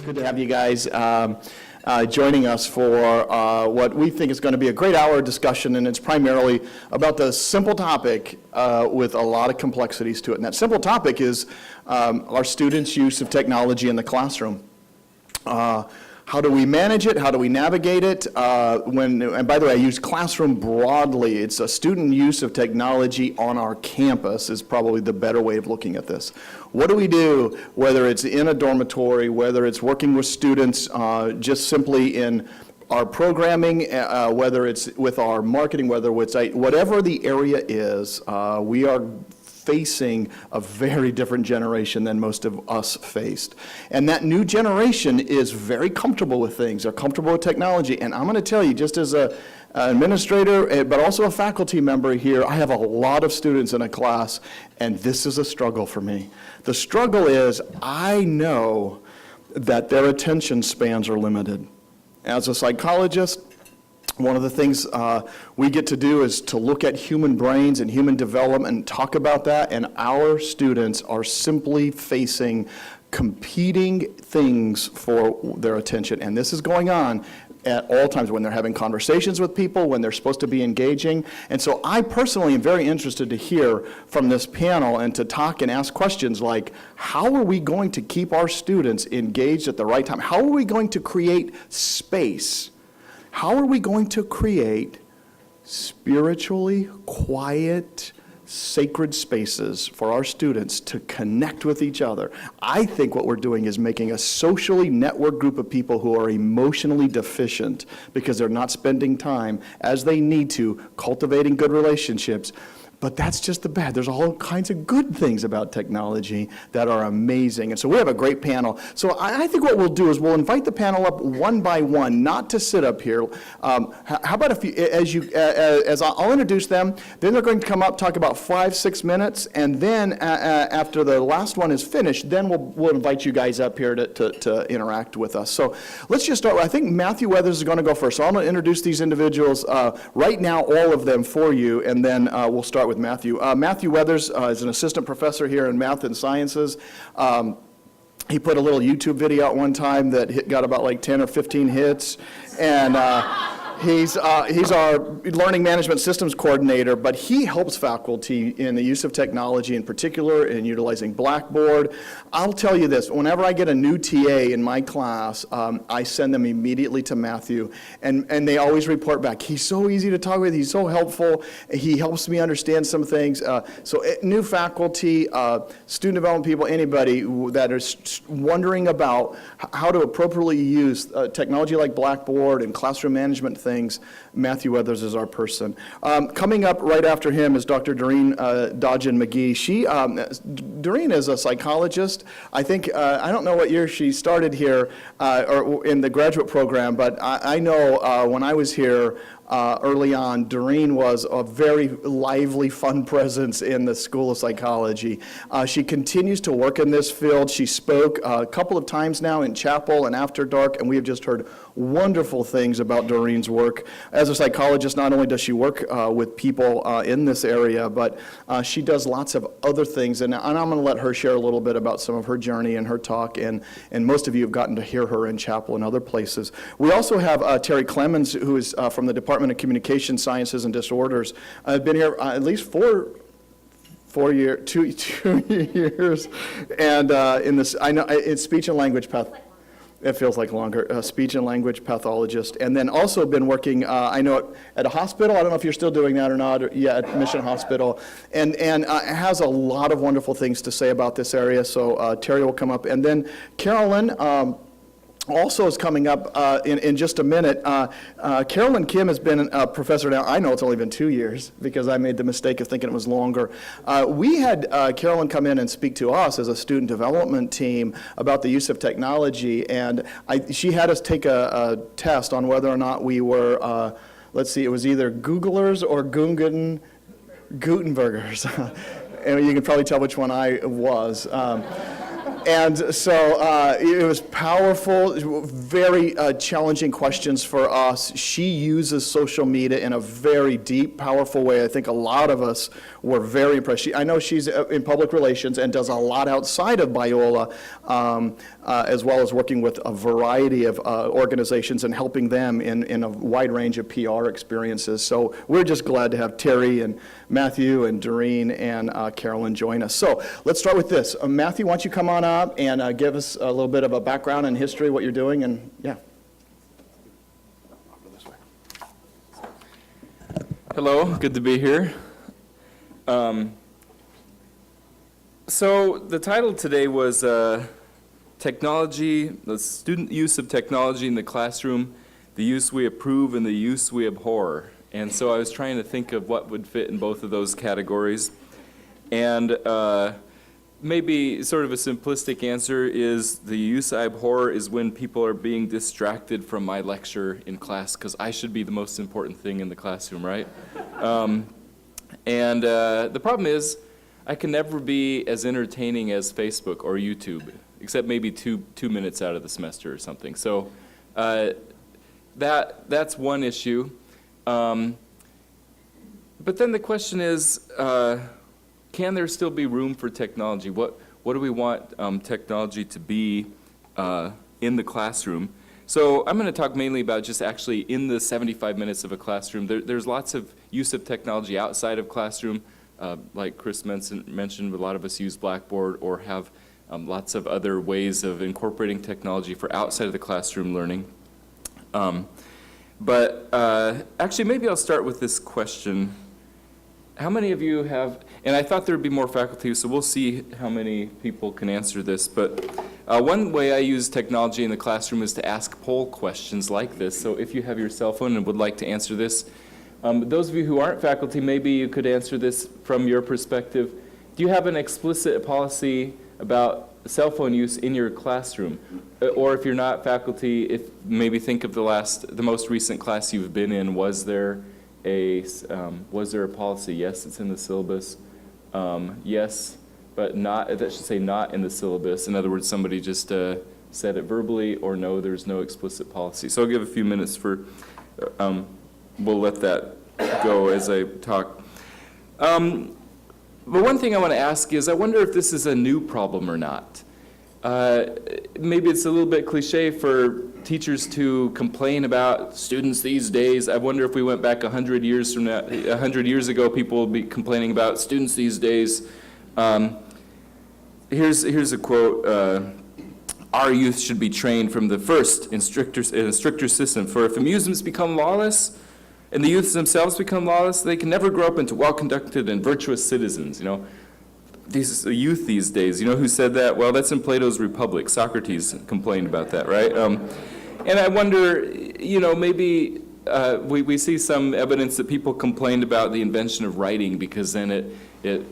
Good to have you guys joining us for what we think is going to be a great hour of discussion, and it's primarily about the simple topic with a lot of complexities to it. And that simple topic is our students' use of technology in the classroom. How do we manage it? How do we navigate it? And by the way, I use classroom broadly. It's a student use of technology on our campus is probably the better way of looking at this. What do we do, whether it's in a dormitory, whether it's working with students just simply in our programming, whether it's with our marketing, whatever the area is, we are facing a very different generation than most of us faced. And that new generation is very comfortable with things. They're comfortable with technology. And I'm going to tell you, just as an administrator, but also a faculty member here, I have a lot of students in a class, and this is a struggle for me. The struggle is I know that their attention spans are limited. As a psychologist, one of the things we get to do is to look at human brains and human development and talk about that, and our students are simply facing competing things for their attention. And this is going on at all times when they're having conversations with people, when they're supposed to be engaging. And so I personally am very interested to hear from this panel and to talk and ask questions like, how are we going to keep our students engaged at the right time? How are we going to create space? How are we going to create spiritually quiet, sacred spaces for our students to connect with each other? I think what we're doing is making a socially networked group of people who are emotionally deficient because they're not spending time as they need to cultivating good relationships. But that's just the bad. There's all kinds of good things about technology that are amazing. And so we have a great panel. So I think what we'll do is we'll invite the panel up one by one, not to sit up here. How about as I'll introduce them, then they're going to come up, talk about 5-6 minutes, and then after the last one is finished, then we'll invite you guys up here to interact with us. So let's just start. I think Matthew Weathers is going to go first. So I'm going to introduce these individuals right now, all of them for you, and then we'll start with Matthew. Matthew Weathers is an assistant professor here in math and sciences. He put a little YouTube video out one time that got about like 10 or 15 hits, and he's our learning management systems coordinator, but he helps faculty in the use of technology, in particular in utilizing Blackboard. I'll tell you this, whenever I get a new TA in my class, I send them immediately to Matthew, and they always report back. He's so easy to talk with, he's so helpful, he helps me understand some things. So new faculty, student development people, anybody that is wondering about how to appropriately use technology like Blackboard and classroom management things, Matthew Weathers is our person. Coming up right after him is Dr. Dodgen-magee. Doreen is a psychologist. I think, I don't know what year she started here or in the graduate program, but I know when I was here early on, Doreen was a very lively, fun presence in the School of Psychology. She continues to work in this field. She spoke a couple of times now in chapel and after dark, and we have just heard wonderful things about Doreen's work. As a psychologist, not only does she work with people in this area, but she does lots of other things, and I'm going to let her share a little bit about some of her journey and her talk, and most of you have gotten to hear her in chapel and other places. We also have Terry Clemens, who is from the Department of Communication Sciences and Disorders. I've been here at least 2 years, and in this, I know it's speech and language path. It feels like longer. Speech and language pathologist, and then also been working. I know at a hospital. I don't know if you're still doing that or not. Yeah, at Mission Hospital, and has a lot of wonderful things to say about this area. So Terry will come up, and then Carolyn. Also is coming up in just a minute. Carolyn Kim has been a professor now. I know it's only been 2 years because I made the mistake of thinking it was longer. We had Carolyn come in and speak to us as a student development team about the use of technology, and she had us take a test on whether or not we were, let's see, it was either Googlers or Gutenbergers. And you can probably tell which one I was. And so it was powerful, very challenging questions for us. She uses social media in a very deep, powerful way. I think a lot of us were very impressed. I know she's in public relations and does a lot outside of Biola, as well as working with a variety of organizations and helping them in a wide range of PR experiences. So we're just glad to have Terry and Matthew and Doreen and Carolyn join us. So let's start with this. Matthew, why don't you come on up and give us a little bit of a background and history, what you're doing, and yeah. Hello, good to be here. So the title today was Technology, the student use of technology in the classroom, the use we approve and the use we abhor. And so I was trying to think of what would fit in both of those categories. And maybe sort of a simplistic answer is the use I abhor is when people are being distracted from my lecture in class, because I should be the most important thing in the classroom, right? And the problem is I can never be as entertaining as Facebook or YouTube, except maybe two minutes out of the semester or something. So that's one issue. But then the question is, can there still be room for technology? What do we want technology to be in the classroom? So I'm going to talk mainly about just actually in the 75 minutes of a classroom. There's lots of use of technology outside of classroom. Like Chris mentioned, a lot of us use Blackboard or have lots of other ways of incorporating technology for outside of the classroom learning. But actually, maybe I'll start with this question. How many of you have, and I thought there would be more faculty, so we'll see how many people can answer this, but one way I use technology in the classroom is to ask poll questions like this. So if you have your cell phone and would like to answer this, those of you who aren't faculty, maybe you could answer this from your perspective. Do you have an explicit policy about cell phone use in your classroom? Or if you're not faculty, maybe think of the most recent class you've been in. Was there a policy? Yes, it's in the syllabus. Yes, but not. That should say not in the syllabus. In other words, somebody just said it verbally, or no, there's no explicit policy. So I'll give a few minutes for. We'll let that go as I talk. But one thing I want to ask is, I wonder if this is a new problem or not. Maybe it's a little bit cliche for teachers to complain about students these days. I wonder if we went back 100 years from now, 100 years ago, people would be complaining about students these days. Here's a quote. Our youth should be trained from the first in a stricter system. For if amusements become lawless, and the youths themselves become lawless, they can never grow up into well-conducted and virtuous citizens. You know, these youth these days. You know who said that? Well, that's in Plato's Republic. Socrates complained about that, right? And I wonder, you know, maybe we see some evidence that people complained about the invention of writing because then it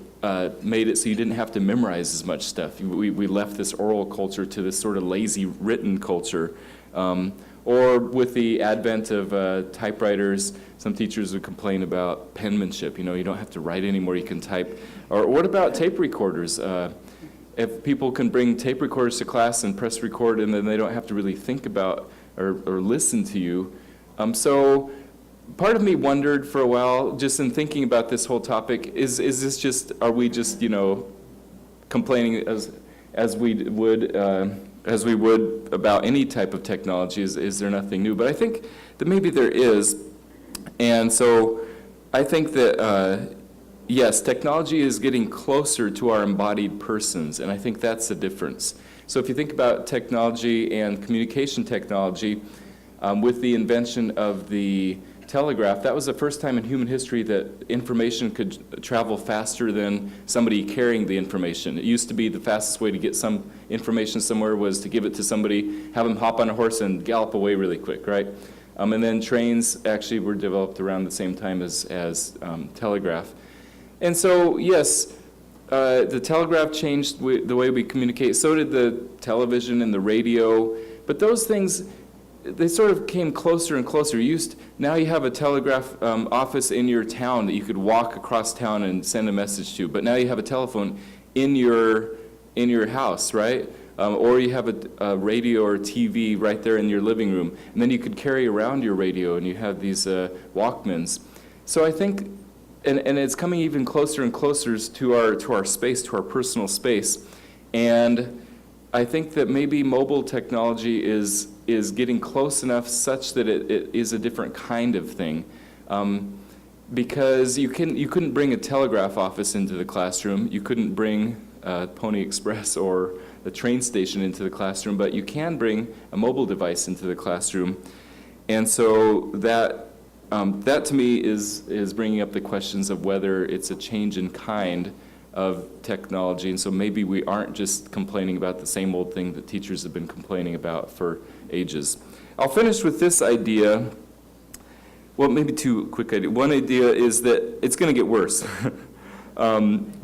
made it so you didn't have to memorize as much stuff. We left this oral culture to this sort of lazy written culture. Or with the advent of typewriters, some teachers would complain about penmanship. You know, you don't have to write anymore, you can type. Or what about tape recorders? If people can bring tape recorders to class and press record, and then they don't have to really think about or listen to you. So part of me wondered for a while, just in thinking about this whole topic, is this just, are we just, you know, complaining as we would about any type of technology? Is there nothing new? But I think that maybe there is. And so I think that, yes, technology is getting closer to our embodied persons, and I think that's the difference. So if you think about technology and communication technology, with the invention of the telegraph, that was the first time in human history that information could travel faster than somebody carrying the information. It used to be the fastest way to get some information somewhere was to give it to somebody, have them hop on a horse and gallop away really quick, right? And then trains actually were developed around the same time as telegraph. And so, yes, the telegraph changed the way we communicate. So did the television and the radio. But those things, they sort of came closer and closer. Now you have a telegraph office in your town that you could walk across town and send a message to. But now you have a telephone in your house, right? Or you have a radio or TV right there in your living room, and then you could carry around your radio, and you have these Walkmans. So I think, and it's coming even closer and closer to our space, to our personal space. And I think that maybe mobile technology is getting close enough such that it is a different kind of thing. Because you couldn't bring a telegraph office into the classroom, you couldn't bring Pony Express or the train station into the classroom, but you can bring a mobile device into the classroom. And so that to me is bringing up the questions of whether it's a change in kind of technology. And so maybe we aren't just complaining about the same old thing that teachers have been complaining about for ages. I'll finish with this idea. Well, maybe two quick ideas. One idea is that it's going to get worse.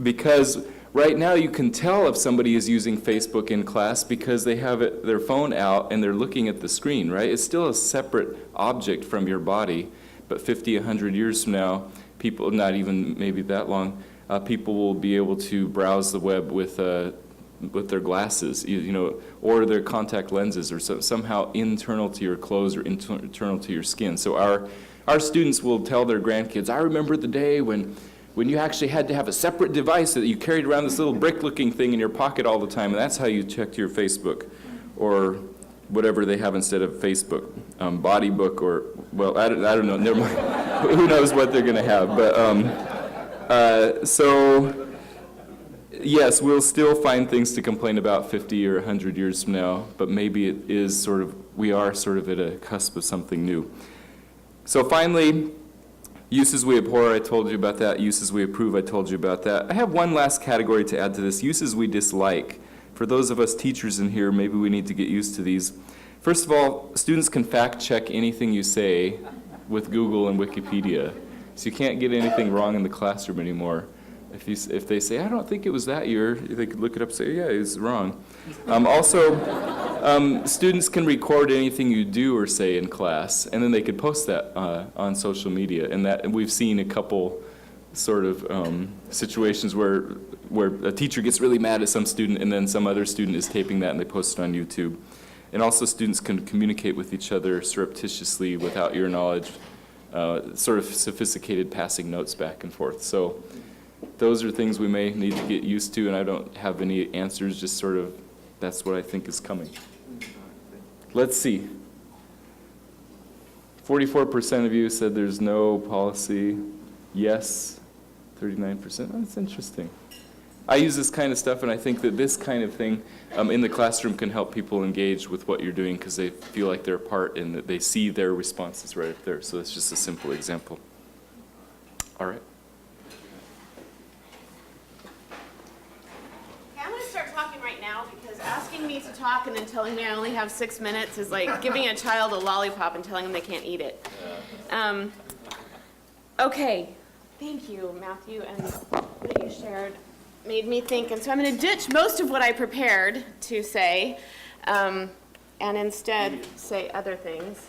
Because right now you can tell if somebody is using Facebook in class because they have their phone out and they're looking at the screen, right? It's still a separate object from your body, but 50, 100 years from now, people, not even maybe that long, people will be able to browse the web with their glasses, or their contact lenses, or somehow internal to your clothes or internal to your skin. So our students will tell their grandkids, I remember the day when you actually had to have a separate device that you carried around this little brick-looking thing in your pocket all the time, and that's how you checked your Facebook, or whatever they have instead of Facebook, Bodybook, or, well, I don't know, never mind. Who knows what they're going to have, but, so, yes, we'll still find things to complain about 50 or 100 years from now, but maybe it is we are sort of at a cusp of something new. So finally, uses we abhor, I told you about that. Uses we approve, I told you about that. I have one last category to add to this, uses we dislike. For those of us teachers in here, maybe we need to get used to these. First of all, students can fact check anything you say with Google and Wikipedia. So you can't get anything wrong in the classroom anymore. If they say, I don't think it was that year, they could look it up and say, yeah, it's wrong. Students can record anything you do or say in class, and then they could post that on social media. And we've seen a couple sort of situations where a teacher gets really mad at some student, and then some other student is taping that and they post it on YouTube. And also students can communicate with each other surreptitiously without your knowledge, sort of sophisticated passing notes back and forth. So those are things we may need to get used to, and I don't have any answers, just sort of that's what I think is coming. Let's see. 44% of you said there's no policy. Yes, 39%. That's interesting. I use this kind of stuff, and I think that this kind of thing in the classroom can help people engage with what you're doing because they feel like they're a part and that they see their responses right up there. So that's just a simple example. All right. I'm going to start talking right now because asking me to talk and then telling me I only have 6 minutes is like giving a child a lollipop and telling them they can't eat it. Okay. Thank you, Matthew, and what you shared made me think. And so I'm going to ditch most of what I prepared to say and instead say other things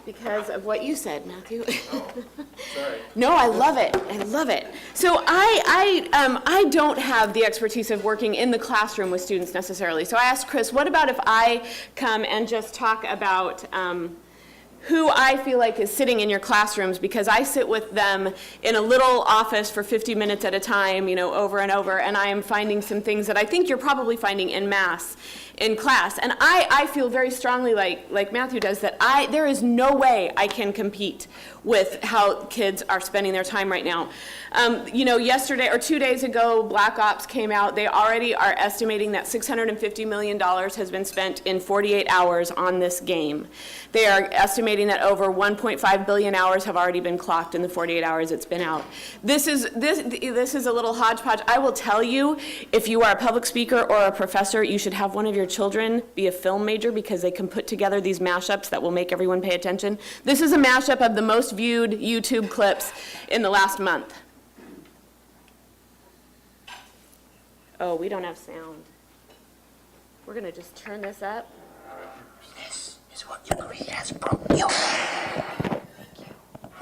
because of what you said, Matthew. Oh, sorry. No, I love it. I love it. So I don't have the expertise of working in the classroom with students necessarily. So I asked Chris, what about if I come and just talk about who I feel like is sitting in your classrooms, because I sit with them in a little office for 50 minutes at a time, over and over, and I am finding some things that I think you're probably finding en masse in class. And I feel very strongly like Matthew does that there is no way I can compete with how kids are spending their time right now. Yesterday or 2 days ago, Black Ops came out. They already are estimating that $650 million has been spent in 48 hours on this game. They are estimating that over 1.5 billion hours have already been clocked in the 48 hours it's been out. This is a little hodgepodge. I will tell you, if you are a public speaker or a professor, you should have one of your children be a film major because they can put together these mashups that will make everyone pay attention. This is a mashup of the most viewed YouTube clips in the last month. Oh, we don't have sound. We're going to just turn this up. This is what your career has brought you.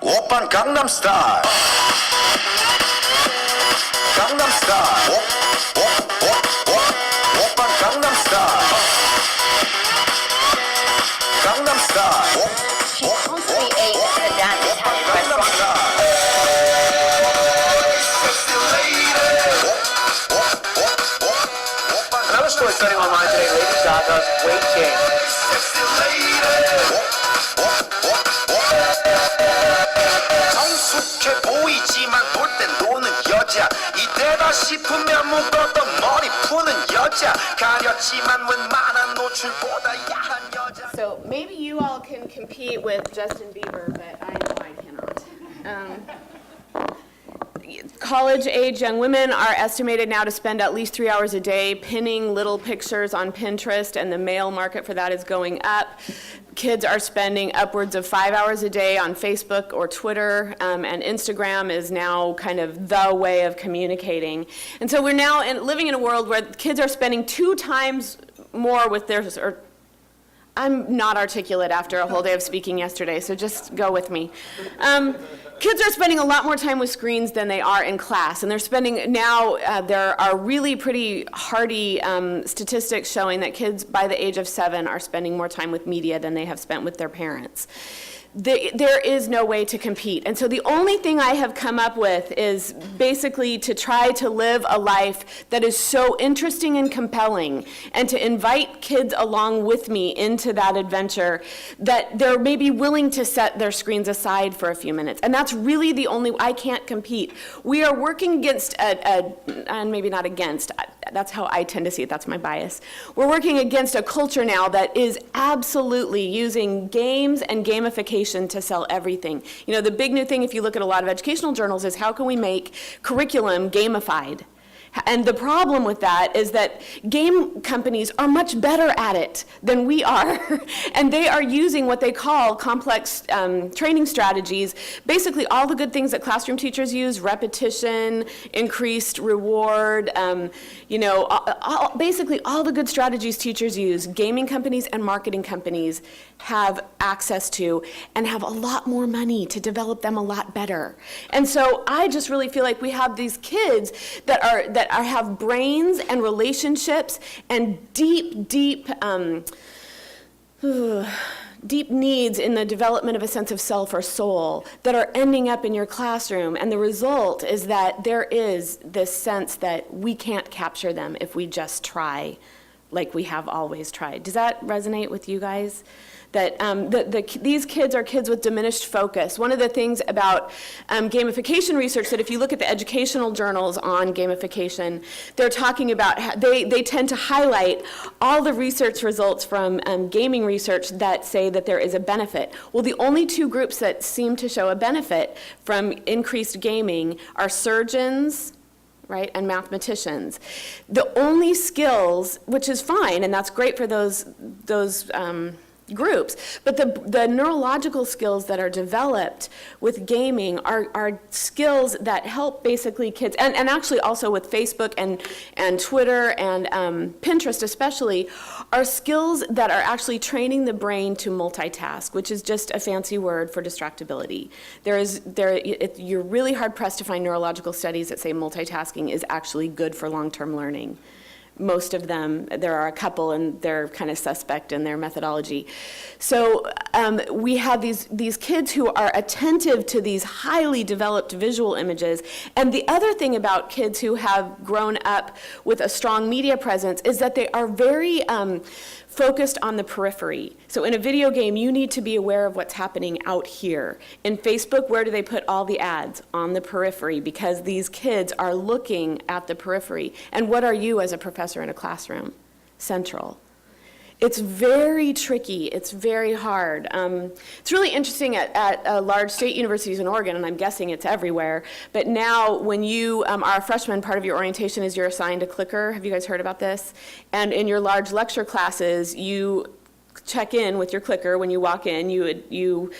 Oppan Gangnam Style. Gangnam Style. Oppan Starting on line today, Lady Gaga's Weight Gain. 성숙해 보이지만 볼 땐 노는 여자 이때다 싶으면 묶었던 머리 푸는 여자 가렸지만 웬만한 노출보다 야한 여자. So maybe you all can compete with Justin Bieber, but I know I cannot. College-age young women are estimated now to spend at least 3 hours a day pinning little pictures on Pinterest, and the male market for that is going up. Kids are spending upwards of 5 hours a day on Facebook or Twitter, and Instagram is now kind of the way of communicating. And so we're now living in a world where kids are spending 2 times more with their, or I'm not articulate after a whole day of speaking yesterday, so just go with me. Kids are spending a lot more time with screens than they are in class, and they're spending now, there are really pretty hardy statistics showing that kids by the age of 7 are spending more time with media than they have spent with their parents. There is no way to compete. And so the only thing I have come up with is basically to try to live a life that is so interesting and compelling, and to invite kids along with me into that adventure that they're maybe willing to set their screens aside for a few minutes. And that's really the only, I can't compete. We are working against, and maybe not against, that's how I tend to see it, that's my bias. We're working against a culture now that is absolutely using games and gamification to sell everything. You know, the big new thing, if you look at a lot of educational journals, is how can we make curriculum gamified? And the problem with that is that game companies are much better at it than we are. And they are using what they call complex training strategies. Basically, all the good things that classroom teachers use, repetition, increased reward, basically all the good strategies teachers use, gaming companies and marketing companies have access to and have a lot more money to develop them a lot better. And so I just really feel like we have these kids that have brains and relationships and deep needs in the development of a sense of self or soul that are ending up in your classroom. And the result is that there is this sense that we can't capture them if we just try like we have always tried. Does that resonate with you guys? That these kids are kids with diminished focus. One of the things about gamification research, that if you look at the educational journals on gamification, they're talking about, they tend to highlight all the research results from gaming research that say that there is a benefit. Well, the only 2 groups that seem to show a benefit from increased gaming are surgeons, right, and mathematicians. The only skills, which is fine, and that's great for those groups, but the neurological skills that are developed with gaming are skills that help basically kids, and actually also with Facebook and Twitter and Pinterest especially, are skills that are actually training the brain to multitask, which is just a fancy word for distractibility. You're really hard pressed to find neurological studies that say multitasking is actually good for long-term learning. Most of them, there are a couple, and they're kind of suspect in their methodology. So we have these kids who are attentive to these highly developed visual images. And the other thing about kids who have grown up with a strong media presence is that they are very focused on the periphery. So in a video game, you need to be aware of what's happening out here. In Facebook, where do they put all the ads? On the periphery, because these kids are looking at the periphery. And what are you as a professor in a classroom? Central. It's very tricky. It's very hard. It's really interesting at large state universities in Oregon, and I'm guessing it's everywhere, but now when you are a freshman, part of your orientation is you're assigned a clicker. Have you guys heard about this? And in your large lecture classes, you check in with your clicker. When you walk in, you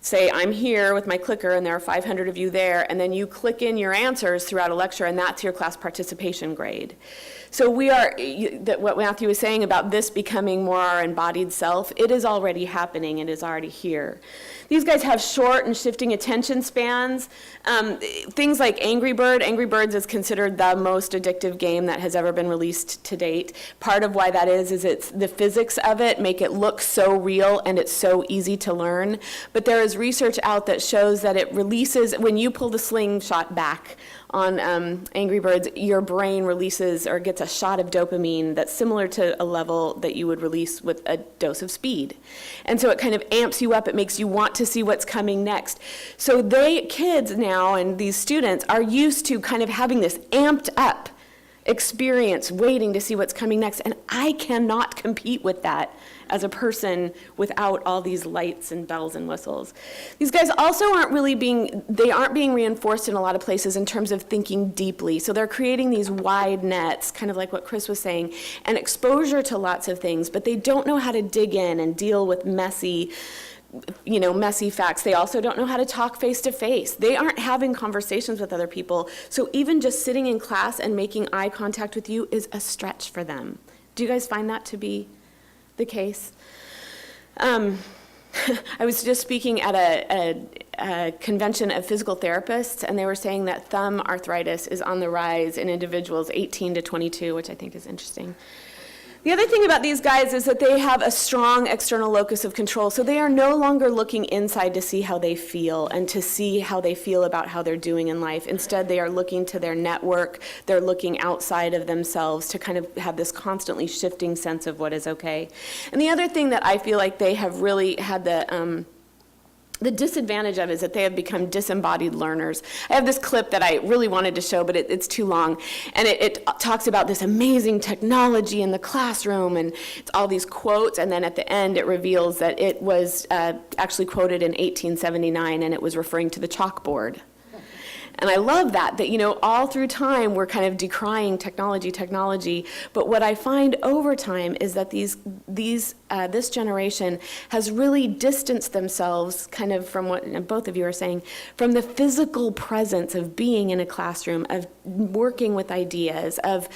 say, I'm here with my clicker, and there are 500 of you there, and then you click in your answers throughout a lecture, and that's your class participation grade. So what Matthew was saying about this becoming more our embodied self, it is already happening. It is already here. These guys have short and shifting attention spans. Things like Angry Birds is considered the most addictive game that has ever been released to date. Part of why that is it's the physics of it make it look so real, and it's so easy to learn. But there is research out that shows that it releases, when you pull the slingshot back Angry Birds, your brain releases or gets a shot of dopamine that's similar to a level that you would release with a dose of speed. And so it kind of amps you up. It makes you want to see what's coming next. So kids now and these students are used to kind of having this amped up experience, waiting to see what's coming next. And I cannot compete with that as a person without all these lights and bells and whistles. These guys also aren't being reinforced in a lot of places in terms of thinking deeply. So they're creating these wide nets, kind of like what Chris was saying, and exposure to lots of things, but they don't know how to dig in and deal with messy facts. They also don't know how to talk face to face. They aren't having conversations with other people. So even just sitting in class and making eye contact with you is a stretch for them. Do you guys find that to be the case? I was just speaking at a convention of physical therapists, and they were saying that thumb arthritis is on the rise in individuals 18 to 22, which I think is interesting. The other thing about these guys is that they have a strong external locus of control, so they are no longer looking inside to see how they feel and to see how they feel about how they're doing in life. Instead, they are looking to their network, they're looking outside of themselves to kind of have this constantly shifting sense of what is okay. And the other thing that I feel like they have really had the disadvantage of is that they have become disembodied learners. I have this clip that I really wanted to show, but it's too long. And it talks about this amazing technology in the classroom, and it's all these quotes, and then at the end it reveals that it was actually quoted in 1879, and it was referring to the chalkboard. And I love that, all through time we're kind of decrying technology, but what I find over time is that this generation has really distanced themselves kind of from what both of you are saying, from the physical presence of being in a classroom, of working with ideas, of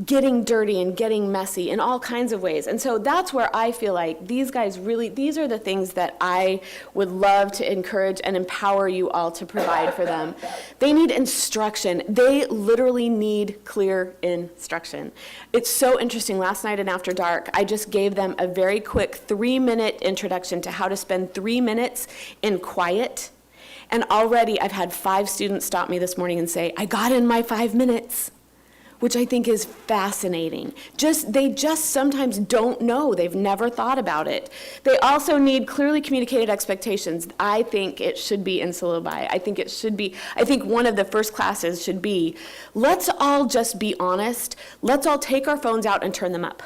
getting dirty and getting messy in all kinds of ways. And so that's where I feel like these guys these are the things that I would love to encourage and empower you all to provide for them. They need instruction. They literally need clear instruction. It's so interesting. Last night and after dark, I just gave them a very quick 3-minute introduction to how to spend 3 minutes in quiet. And already I've had 5 students stop me this morning and say, I got in my 5 minutes, which I think is fascinating. They just sometimes don't know. They've never thought about it. They also need clearly communicated expectations. I think it should be in syllabi. I think one of the first classes should be, let's all just be honest. Let's all take our phones out and turn them up.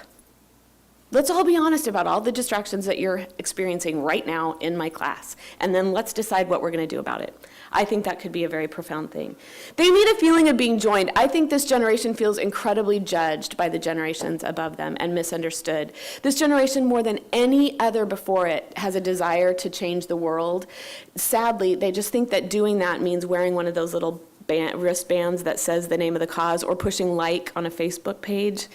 Let's all be honest about all the distractions that you're experiencing right now in my class, and then let's decide what we're going to do about it. I think that could be a very profound thing. They need a feeling of being joined. I think this generation feels incredibly judged by the generations above them and misunderstood. This generation, more than any other before it, has a desire to change the world. Sadly, they just think that doing that means wearing one of those little wristbands that says the name of the cause or pushing like on a Facebook page.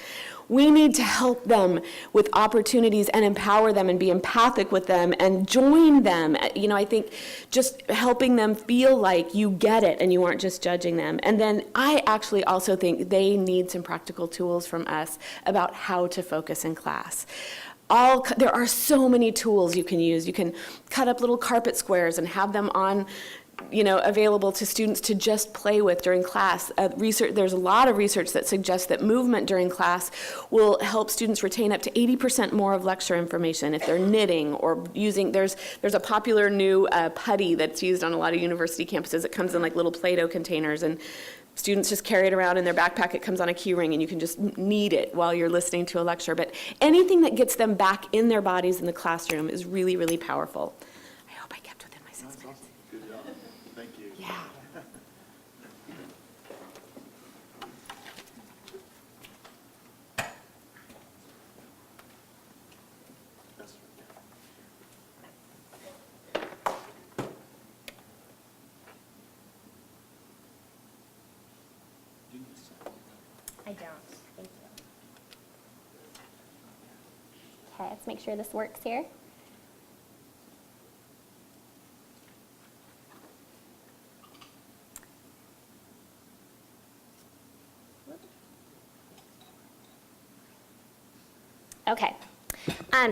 We need to help them with opportunities and empower them and be empathic with them and join them. I think just helping them feel like you get it and you aren't just judging them. And then I actually also think they need some practical tools from us about how to focus in class. There are so many tools you can use. You can cut up little carpet squares and have them on available to students to just play with during class. There's a lot of research that suggests that movement during class will help students retain up to 80% more of lecture information if they're knitting or using, there's a popular new putty that's used on a lot of university campuses. It comes in like little Play-Doh containers, and students just carry it around in their backpack. It comes on a key ring, and you can just knead it while you're listening to a lecture. But anything that gets them back in their bodies in the classroom is really, really powerful. I hope I kept within my 6 minutes. Good job. Thank you. Yeah. I don't. Thank you. Okay, let's make sure this works here. Okay.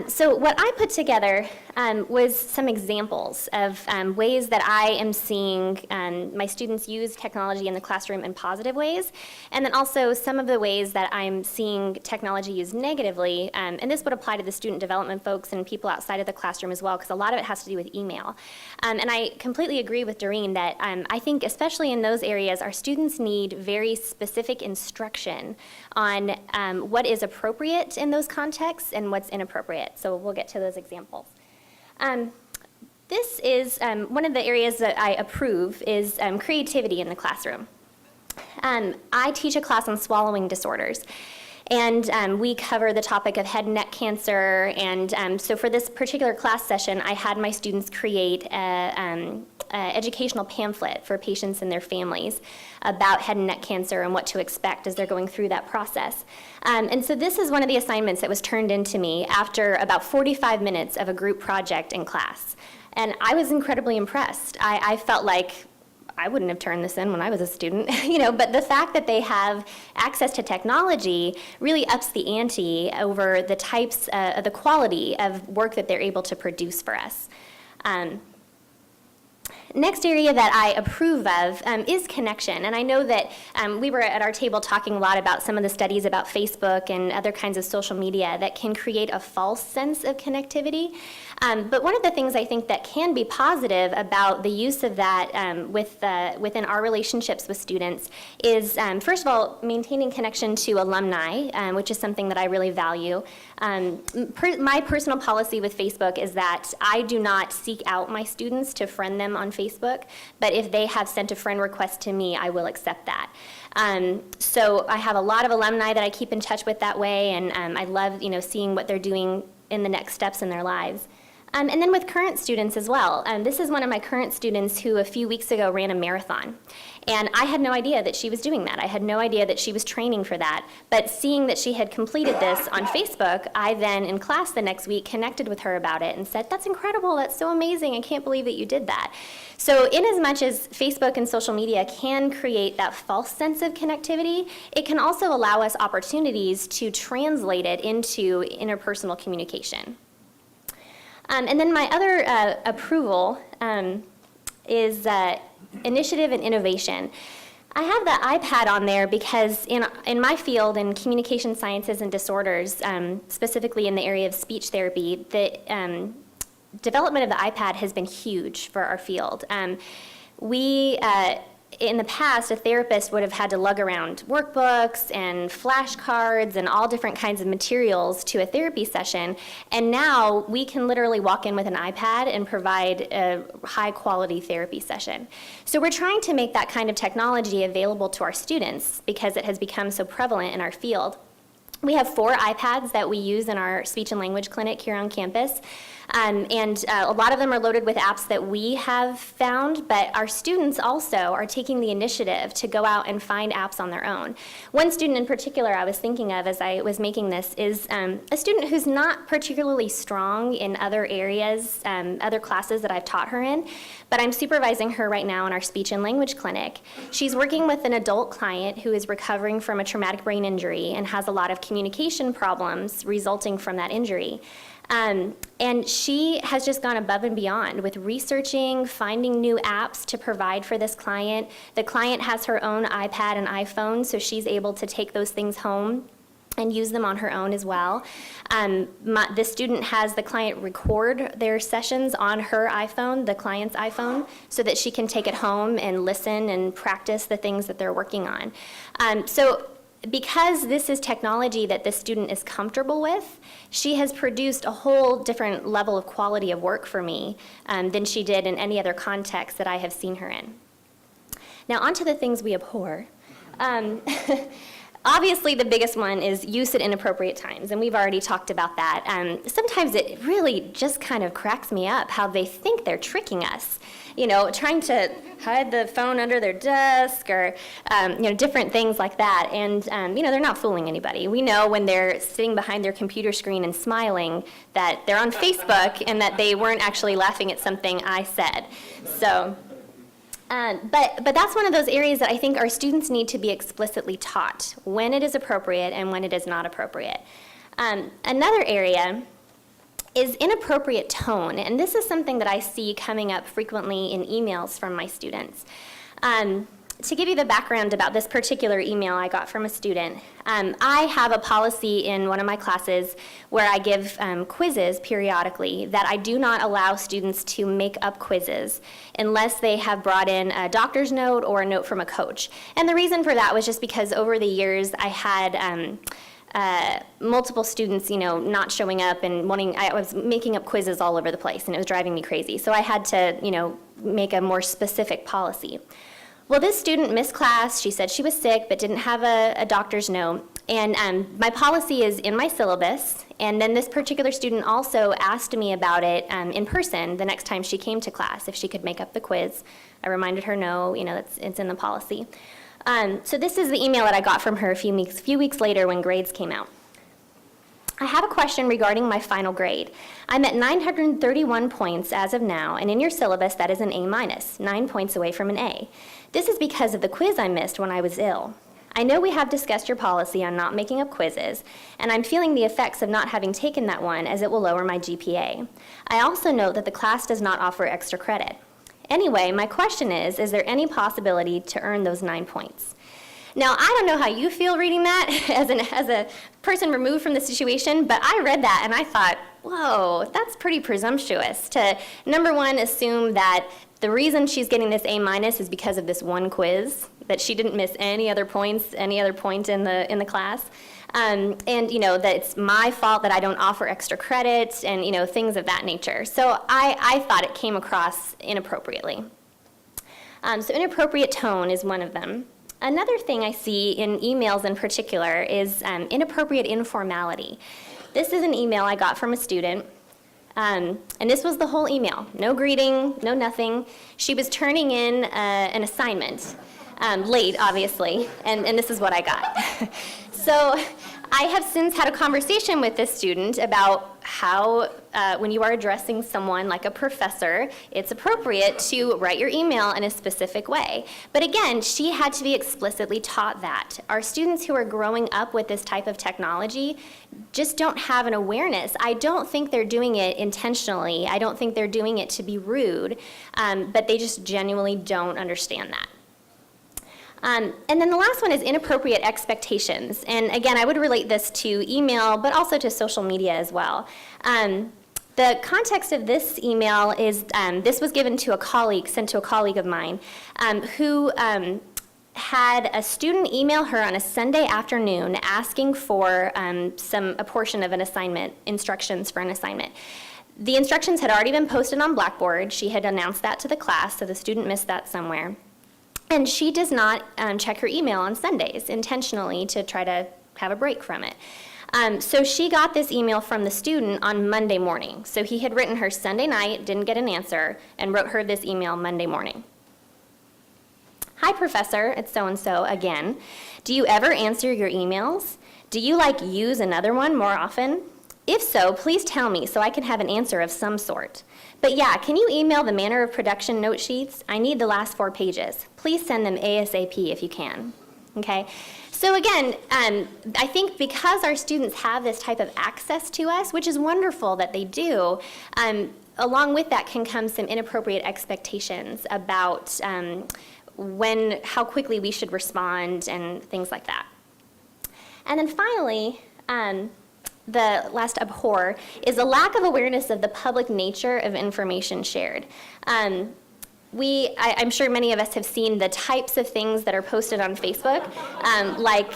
So what I put together was some examples of ways that I am seeing my students use technology in the classroom in positive ways, and then also some of the ways that I'm seeing technology used negatively, and this would apply to the student development folks and people outside of the classroom as well, because a lot of it has to do with email. And I completely agree with Doreen that I think especially in those areas, our students need very specific instruction on what is appropriate in those contexts and what's inappropriate. So we'll get to those examples. This is one of the areas that I approve is creativity in the classroom. I teach a class on swallowing disorders, and we cover the topic of head and neck cancer, and so for this particular class session, I had my students create an educational pamphlet for patients and their families about head and neck cancer and what to expect as they're going through that process. And so this is one of the assignments that was turned into me after about 45 minutes of a group project in class. And I was incredibly impressed. I felt like I wouldn't have turned this in when I was a student, but the fact that they have access to technology really ups the ante over the types, the quality of work that they're able to produce for us. Next area that I approve of is connection. And I know that we were at our table talking a lot about some of the studies about Facebook and other kinds of social media that can create a false sense of connectivity. But one of the things I think that can be positive about the use of that within our relationships with students is, first of all, maintaining connection to alumni, which is something that I really value. My personal policy with Facebook is that I do not seek out my students to friend them on Facebook, but if they have sent a friend request to me, I will accept that. So I have a lot of alumni that I keep in touch with that way, and I love seeing what they're doing in the next steps in their lives. And then with current students as well. This is one of my current students who a few weeks ago ran a marathon. And I had no idea that she was doing that. I had no idea that she was training for that. But seeing that she had completed this on Facebook, I then in class the next week connected with her about it and said, "That's incredible, that's so amazing, I can't believe that you did that." So in as much as Facebook and social media can create that false sense of connectivity, it can also allow us opportunities to translate it into interpersonal communication. And then my other approval is initiative and innovation. I have the iPad on there because in my field, in communication sciences and disorders, specifically in the area of speech therapy, the development of the iPad has been huge for our field. In the past, a therapist would have had to lug around workbooks and flashcards and all different kinds of materials to a therapy session, and now we can literally walk in with an iPad and provide a high-quality therapy session. So we're trying to make that kind of technology available to our students because it has become so prevalent in our field. We have 4 iPads that we use in our speech and language clinic here on campus. And a lot of them are loaded with apps that we have found, but our students also are taking the initiative to go out and find apps on their own. One student in particular I was thinking of as I was making this is a student who's not particularly strong in other areas, other classes that I've taught her in, but I'm supervising her right now in our speech and language clinic. She's working with an adult client who is recovering from a traumatic brain injury and has a lot of communication problems resulting from that injury. And she has just gone above and beyond with researching, finding new apps to provide for this client. The client has her own iPad and iPhone, so she's able to take those things home and use them on her own as well. The student has the client record their sessions on her iPhone, the client's iPhone, so that she can take it home and listen and practice the things that they're working on. So because this is technology that this student is comfortable with, she has produced a whole different level of quality of work for me than she did in any other context that I have seen her in. Now, on to the things we abhor. Obviously, the biggest one is use at inappropriate times, and we've already talked about that. Sometimes it really just kind of cracks me up how they think they're tricking us. Trying to hide the phone under their desk or, different things like that. And, they're not fooling anybody. We know when they're sitting behind their computer screen and smiling that they're on Facebook and that they weren't actually laughing at something I said. So, but that's one of those areas that I think our students need to be explicitly taught when it is appropriate and when it is not appropriate. Another area is inappropriate tone. And this is something that I see coming up frequently in emails from my students. To give you the background about this particular email I got from a student, I have a policy in one of my classes where I give quizzes periodically that I do not allow students to make up quizzes unless they have brought in a doctor's note or a note from a coach. And the reason for that was just because over the years I had multiple students, not showing up and I was making up quizzes all over the place, and it was driving me crazy. So I had to, make a more specific policy. Well, this student missed class. She said she was sick but didn't have a doctor's note. And my policy is in my syllabus. And then this particular student also asked me about it in person the next time she came to class, if she could make up the quiz. I reminded her, no, it's in the policy. So this is the email that I got from her a few weeks later when grades came out. I have a question regarding my final grade. I'm at 931 points as of now, and in your syllabus that is an A-, 9 points away from an A. This is because of the quiz I missed when I was ill. I know we have discussed your policy on not making up quizzes, and I'm feeling the effects of not having taken that one as it will lower my GPA. I also note that the class does not offer extra credit. Anyway, my question is there any possibility to earn those 9 points? Now, I don't know how you feel reading that as a person removed from the situation, but I read that and I thought, whoa, that's pretty presumptuous to, number one, assume that the reason she's getting this A- is because of this one quiz, that she didn't miss any other point in the class, and that it's my fault that I don't offer extra credit, and things of that nature. So I thought it came across inappropriately. So inappropriate tone is one of them. Another thing I see in emails in particular is inappropriate informality. This is an email I got from a student, and this was the whole email. No greeting, no nothing. She was turning in an assignment, late, obviously, and this is what I got. So I have since had a conversation with this student about how when you are addressing someone like a professor, it's appropriate to write your email in a specific way. But again, she had to be explicitly taught that. Our students who are growing up with this type of technology just don't have an awareness. I don't think they're doing it intentionally. I don't think they're doing it to be rude, but they just genuinely don't understand that. And then the last one is inappropriate expectations. And again, I would relate this to email, but also to social media as well. The context of this email is this was given to a colleague, sent to a colleague of mine, who had a student email her on a Sunday afternoon asking for a portion of an assignment, instructions for an assignment. The instructions had already been posted on Blackboard. She had announced that to the class, so the student missed that somewhere. And she does not check her email on Sundays intentionally to try to have a break from it. So she got this email from the student on Monday morning. So he had written her Sunday night, didn't get an answer, and wrote her this email Monday morning. Hi, Professor, it's so-and-so again. Do you ever answer your emails? Do you use another one more often? If so, please tell me so I can have an answer of some sort. But yeah, can you email the manner of production note sheets? I need the last 4 pages. Please send them ASAP if you can. Okay? So again, I think because our students have this type of access to us, which is wonderful that they do, along with that can come some inappropriate expectations about how quickly we should respond and things like that. And then finally, the last abhor is a lack of awareness of the public nature of information shared. I'm sure many of us have seen the types of things that are posted on Facebook, like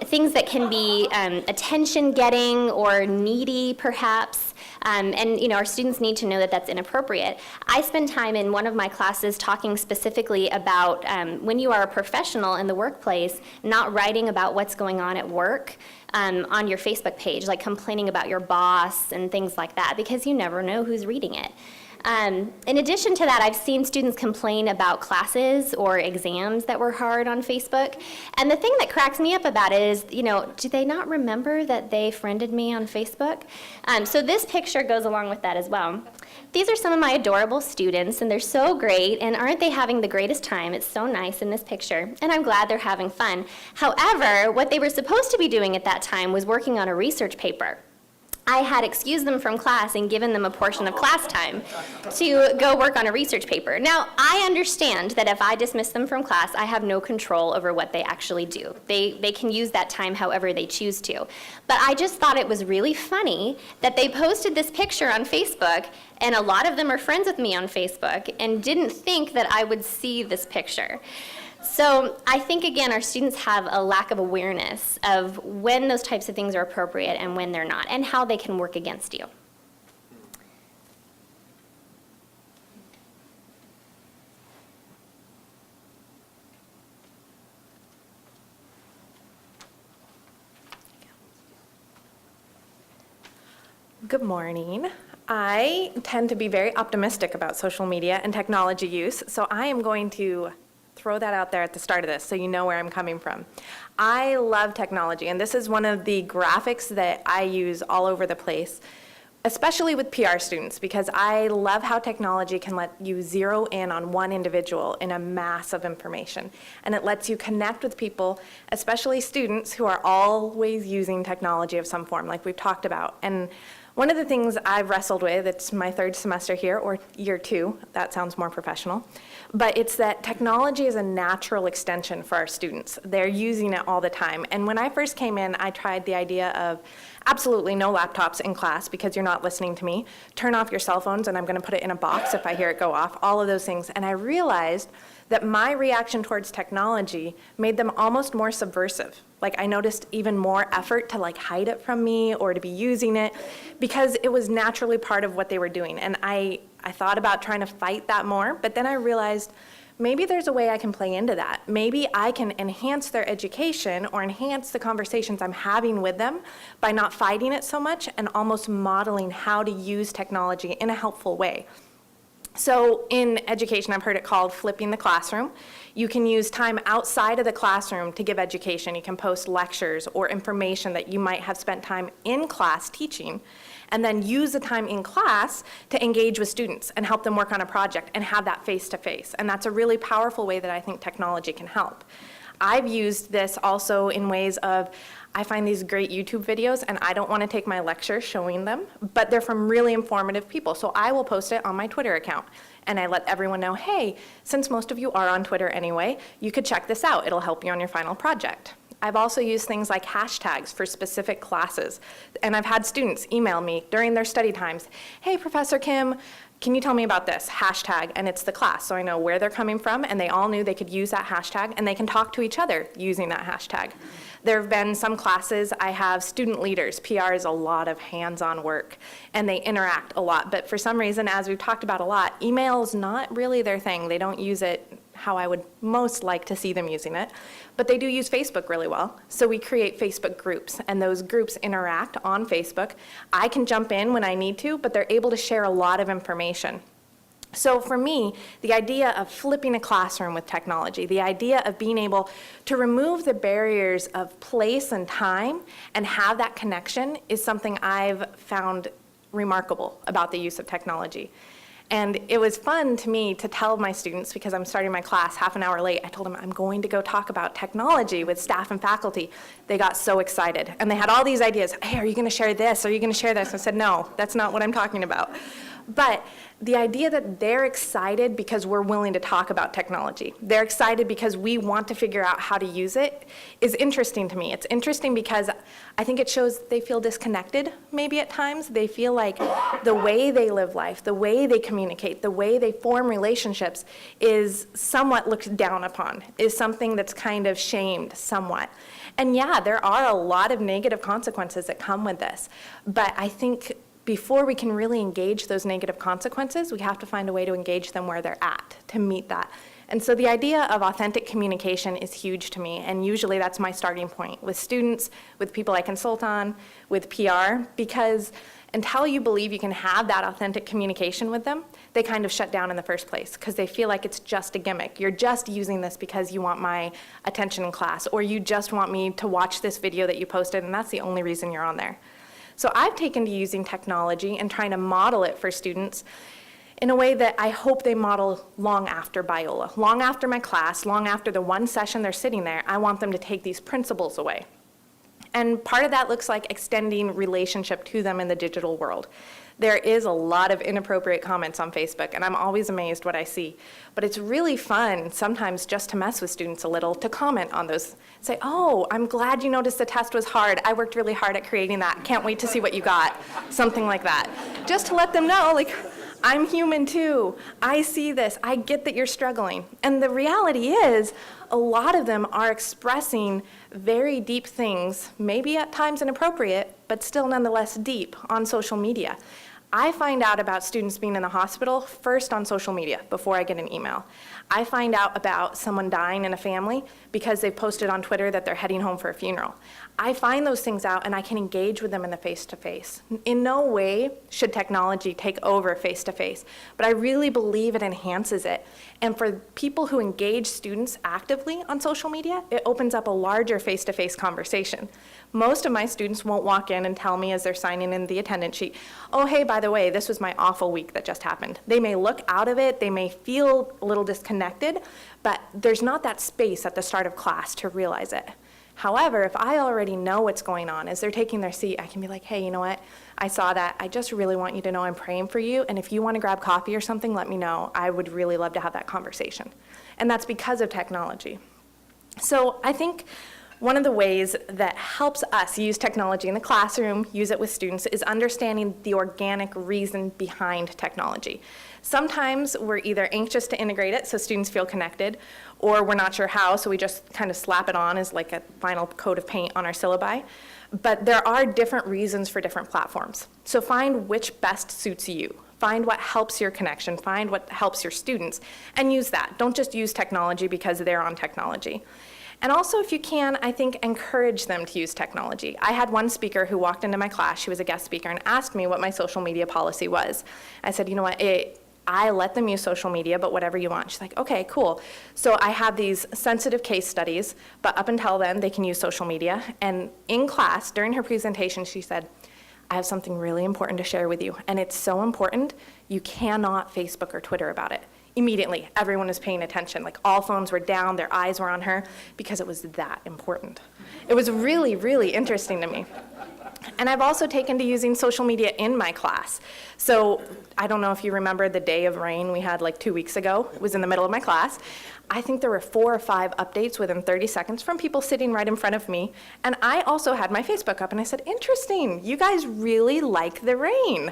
things that can be attention-getting or needy, perhaps. And our students need to know that that's inappropriate. I spend time in one of my classes talking specifically about when you are a professional in the workplace, not writing about what's going on at work on your Facebook page, like complaining about your boss and things like that, because you never know who's reading it. In addition to that, I've seen students complain about classes or exams that were hard on Facebook. And the thing that cracks me up about it is, do they not remember that they friended me on Facebook? So this picture goes along with that as well. These are some of my adorable students, and they're so great, and aren't they having the greatest time? It's so nice in this picture, and I'm glad they're having fun. However, what they were supposed to be doing at that time was working on a research paper. I had excused them from class and given them a portion of class time to go work on a research paper. Now, I understand that if I dismiss them from class, I have no control over what they actually do. They can use that time however they choose to. But I just thought it was really funny that they posted this picture on Facebook, and a lot of them are friends with me on Facebook, and didn't think that I would see this picture. So I think, again, our students have a lack of awareness of when those types of things are appropriate and when they're not, and how they can work against you. Good morning. I tend to be very optimistic about social media and technology use, so I am going to throw that out there at the start of this so you know where I'm coming from. I love technology, and this is one of the graphics that I use all over the place, especially with PR students, because I love how technology can let you zero in on one individual in a mass of information. And it lets you connect with people, especially students who are always using technology of some form, like we've talked about. And one of the things I've wrestled with, it's my third semester here, or year 2, that sounds more professional, but it's that technology is a natural extension for our students. They're using it all the time. And when I first came in, I tried the idea of absolutely no laptops in class because you're not listening to me. Turn off your cell phones and I'm going to put it in a box if I hear it go off, all of those things. And I realized that my reaction towards technology made them almost more subversive. Like I noticed even more effort to like hide it from me or to be using it because it was naturally part of what they were doing. And I thought about trying to fight that more, but then I realized maybe there's a way I can play into that. Maybe I can enhance their education or enhance the conversations I'm having with them by not fighting it so much and almost modeling how to use technology in a helpful way. So in education, I've heard it called flipping the classroom. You can use time outside of the classroom to give education. You can post lectures or information that you might have spent time in class teaching, and then use the time in class to engage with students and help them work on a project and have that face-to-face. And that's a really powerful way that I think technology can help. I've used this also in ways of, I find these great YouTube videos and I don't want to take my lecture showing them, but they're from really informative people. So I will post it on my Twitter account and I let everyone know, hey, since most of you are on Twitter anyway, you could check this out. It'll help you on your final project. I've also used things like hashtags for specific classes. And I've had students email me during their study times, hey, Professor Kim, can you tell me about this hashtag? And it's the class, so I know where they're coming from, and they all knew they could use that hashtag, and they can talk to each other using that hashtag. There have been some classes, I have student leaders. PR is a lot of hands-on work, and they interact a lot. But for some reason, as we've talked about a lot, email is not really their thing. They don't use it how I would most like to see them using it. But they do use Facebook really well. So we create Facebook groups, and those groups interact on Facebook. I can jump in when I need to, but they're able to share a lot of information. So for me, the idea of flipping a classroom with technology, the idea of being able to remove the barriers of place and time and have that connection is something I've found remarkable about the use of technology. And it was fun to me to tell my students, because I'm starting my class half an hour late, I told them I'm going to go talk about technology with staff and faculty. They got so excited. And they had all these ideas. Hey, are you going to share this? Are you going to share this? I said, no, that's not what I'm talking about. But the idea that they're excited because we're willing to talk about technology, they're excited because we want to figure out how to use it, is interesting to me. It's interesting because I think it shows they feel disconnected maybe at times. They feel like the way they live life, the way they communicate, the way they form relationships is somewhat looked down upon, is something that's kind of shamed somewhat. And yeah, there are a lot of negative consequences that come with this. But I think before we can really engage those negative consequences, we have to find a way to engage them where they're at, to meet that. And so the idea of authentic communication is huge to me, and usually that's my starting point with students, with people I consult on, with PR, because until you believe you can have that authentic communication with them, they kind of shut down in the first place because they feel like it's just a gimmick. You're just using this because you want my attention in class, or you just want me to watch this video that you posted, and that's the only reason you're on there. So I've taken to using technology and trying to model it for students in a way that I hope they model long after Biola, long after my class, long after the one session they're sitting there. I want them to take these principles away. And part of that looks like extending relationship to them in the digital world. There is a lot of inappropriate comments on Facebook, and I'm always amazed what I see. But it's really fun sometimes just to mess with students a little, to comment on those. Say, oh, I'm glad you noticed the test was hard. I worked really hard at creating that. Can't wait to see what you got. Something like that. Just to let them know, like, I'm human too. I see this. I get that you're struggling. And the reality is, a lot of them are expressing very deep things, maybe at times inappropriate, but still nonetheless deep on social media. I find out about students being in the hospital first on social media before I get an email. I find out about someone dying in a family because they've posted on Twitter that they're heading home for a funeral. I find those things out and I can engage with them in the face-to-face. In no way should technology take over face-to-face, but I really believe it enhances it. And for people who engage students actively on social media, it opens up a larger face-to-face conversation. Most of my students won't walk in and tell me as they're signing in the attendance sheet, oh, hey, by the way, this was my awful week that just happened. They may look out of it, they may feel a little disconnected, but there's not that space at the start of class to realize it. However, if I already know what's going on, as they're taking their seat, I can be like, hey, you know what? I saw that. I just really want you to know I'm praying for you. And if you want to grab coffee or something, let me know. I would really love to have that conversation. And that's because of technology. So I think one of the ways that helps us use technology in the classroom, use it with students, is understanding the organic reason behind technology. Sometimes we're either anxious to integrate it so students feel connected, or we're not sure how, so we just kind of slap it on as like a final coat of paint on our syllabi. But there are different reasons for different platforms. So find which best suits you. Find what helps your connection, find what helps your students, and use that. Don't just use technology because they're on technology. And also, if you can, I think, encourage them to use technology. I had one speaker who walked into my class, she was a guest speaker, and asked me what my social media policy was. I said, you know what, I let them use social media, but whatever you want. She's like, okay, cool. So I have these sensitive case studies, but up until then, they can use social media. And in class, during her presentation, she said, I have something really important to share with you, and it's so important, you cannot Facebook or Twitter about it. Immediately, everyone was paying attention. Like, all phones were down, their eyes were on her, because it was that important. It was really, really interesting to me. And I've also taken to using social media in my class. So I don't know if you remember the day of rain we had like 2 weeks ago. It was in the middle of my class. I think there were 4 or 5 updates within 30 seconds from people sitting right in front of me. And I also had my Facebook up, and I said, interesting, you guys really like the rain.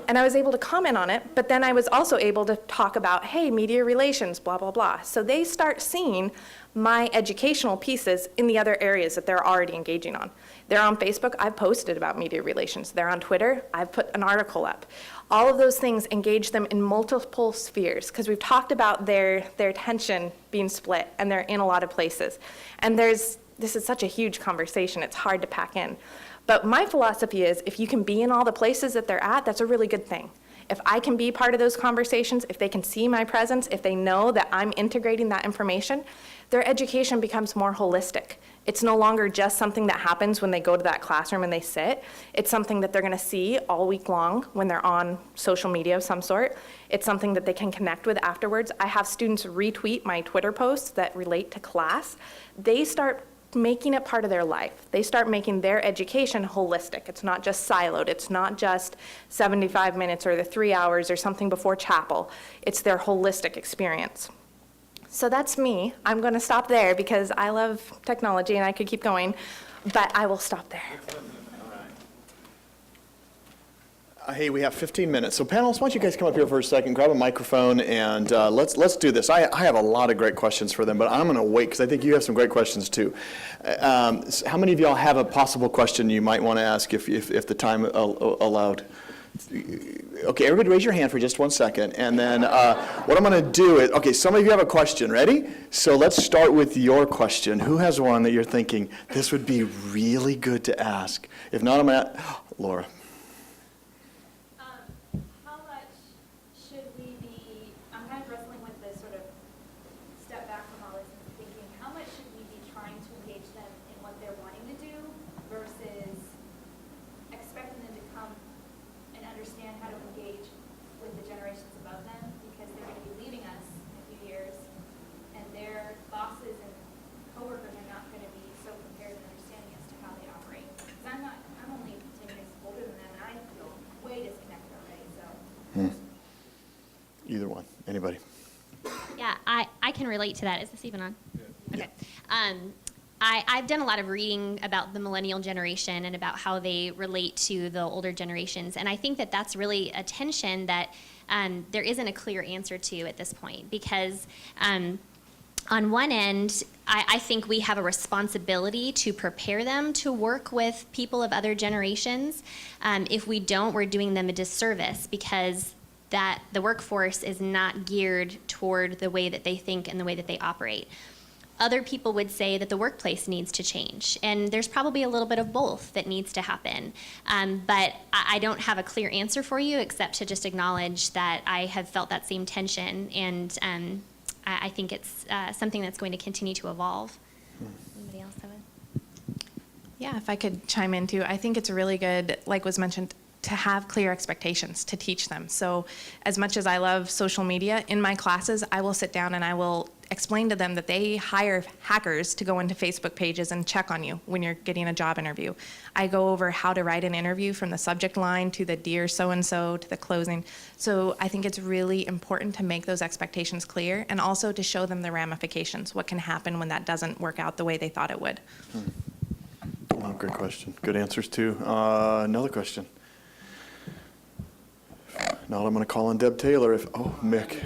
And I was able to comment on it, but then I was also able to talk about, hey, media relations, blah, blah, blah. So they start seeing my educational pieces in the other areas that they're already engaging on. They're on Facebook, I've posted about media relations. They're on Twitter, I've put an article up. All of those things engage them in multiple spheres, because we've talked about their attention being split, and they're in a lot of places. And this is such a huge conversation, it's hard to pack in. But my philosophy is, if you can be in all the places that they're at, that's a really good thing. If I can be part of those conversations, if they can see my presence, if they know that I'm integrating that information, their education becomes more holistic. It's no longer just something that happens when they go to that classroom and they sit. It's something that they're going to see all week long when they're on social media of some sort. It's something that they can connect with afterwards. I have students retweet my Twitter posts that relate to class. They start making it part of their life. They start making their education holistic. It's not just siloed. It's not just 75 minutes or the 3 hours or something before chapel. It's their holistic experience. So that's me. I'm going to stop there because I love technology and I could keep going, but I will stop there. Hey, we have 15 minutes. So panelists, why don't you guys come up here for a second, grab a microphone, and let's do this. I have a lot of great questions for them, but I'm going to wait because I think you have some great questions too. How many of y'all have a possible question you might want to ask if the time allowed? Okay, everybody raise your hand for just 1 second, and then what I'm going to do is, okay, some of you have a question. Ready? So let's start with your question. Who has one that you're thinking, this would be really good to ask? If not, I'm going to, Laura. How much should we be, I'm kind of wrestling with this sort of step back from all this and thinking, how much should we be trying to engage them in what they're wanting to do versus expecting them to come and understand how to engage with the generations above them, because they're going to be leaving us in a few years, and their bosses and coworkers are not going to be so prepared and understanding as to how they operate. relate to that. Is this even on? Okay. I've done a lot of reading about the millennial generation and about how they relate to the older generations. And I think that that's really a tension that there isn't a clear answer to at this point. Because on one end, I think we have a responsibility to prepare them to work with people of other generations. If we don't, we're doing them a disservice, because that the workforce is not geared toward the way that they think and the way that they operate. Other people would say that the workplace needs to change, and there's probably a little bit of both that needs to happen. But I don't have a clear answer for you, except to just acknowledge that I have felt that same tension, and I think it's something that's going to continue to evolve. Anybody else have it? Yeah, if I could chime in too, I think it's really good, like was mentioned, to have clear expectations, to teach them. So as much as I love social media, in my classes, I will sit down and I will explain to them that they hire hackers to go into Facebook pages and check on you when you're getting a job interview. I go over how to write an interview from the subject line to the dear so-and-so to the closing. So I think it's really important to make those expectations clear, and also to show them the ramifications, what can happen when that doesn't work out the way they thought it would. Oh, great question. Good answers, too. Another question. Now I'm going to call on Deb Taylor. Mick.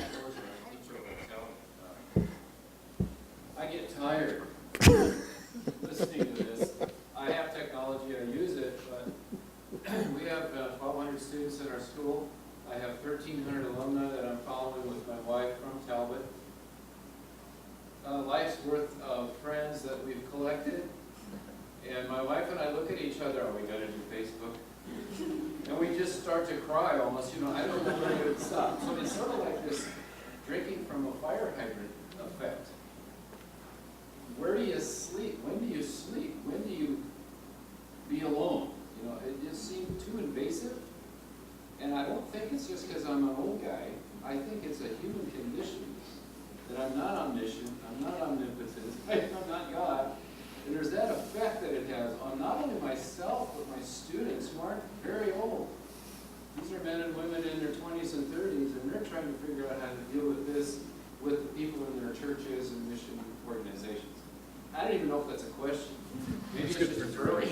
I get tired listening to this. I have technology, I use it, but we have 1,200 students in our school. I have 1,300 alumni that I'm following with my wife from Talbot. Life's worth of friends that we've collected. And my wife and I look at each other, we got to do Facebook? And we just start to cry almost, I don't know where to stop. So it's sort of like this drinking from a fire hydrant effect. Where do you sleep? When do you sleep? When do you be alone? It just seemed too invasive. And I don't think it's just because I'm an old guy. I think it's a human condition that I'm not omniscient, I'm not omnipotent, I'm not God. And there's that effect that it has on not only myself, but my students who aren't very old. These are men and women in their 20s and 30s, and they're trying to figure out how to deal with this with the people in their churches and mission organizations. I don't even know if that's a question. Maybe it's just rhetorical.